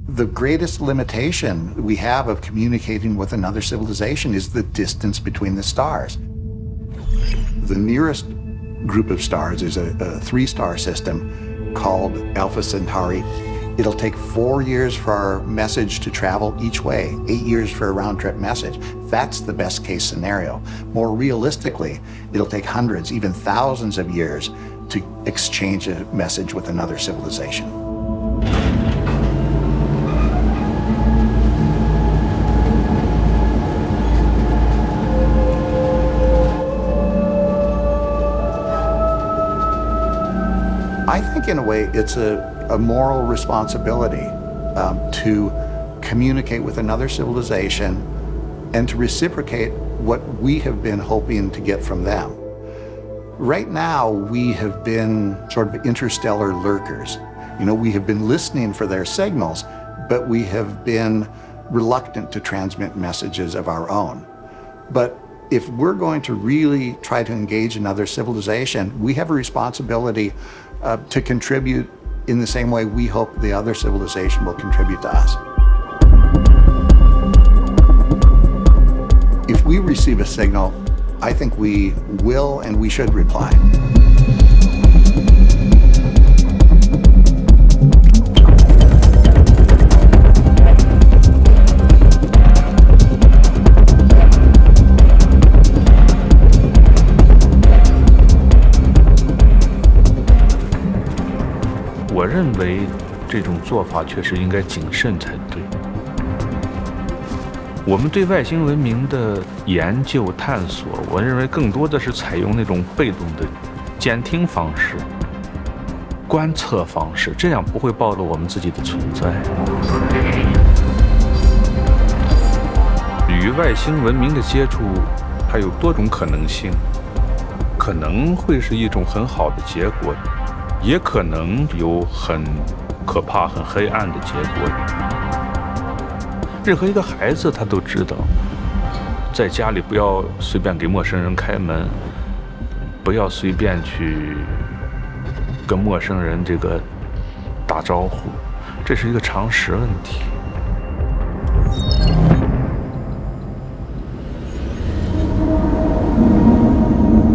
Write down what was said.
The greatest limitation we have of communicating with another civilization is the distance between the stars. The nearest group of stars is a 3-star system called Alpha Centauri. It'll take 4 years for our message to travel each way, 8 years for a round-trip message. That's the best-case scenario. More realistically, it'll take hundreds, even thousands of years to exchange a message with another civilization. I think in a way it's a moral responsibility to communicate with another civilization and to reciprocate what we have been hoping to get from them. Right now, we have been sort of interstellar lurkers. You know, we have been listening for their signals, but we have been reluctant to transmit messages of our own. But if we're going to really try to engage another civilization, we have a responsibility to contribute in the same way we hope the other civilization will contribute to us. If we receive a signal, I think we will and we should reply.我认为这种做法确实应该谨慎才对。我们对外星文明的研究探索，我认为更多的是采用那种被动的监听方式、观测方式，这样不会暴露我们自己的存在。与外星文明的接触还有多种可能性，可能会是一种很好的结果，也可能有很可怕、很黑暗的结果。任何一个孩子他都知道，在家里不要随便给陌生人开门，不要随便去跟陌生人这个打招呼，这是一个常识问题。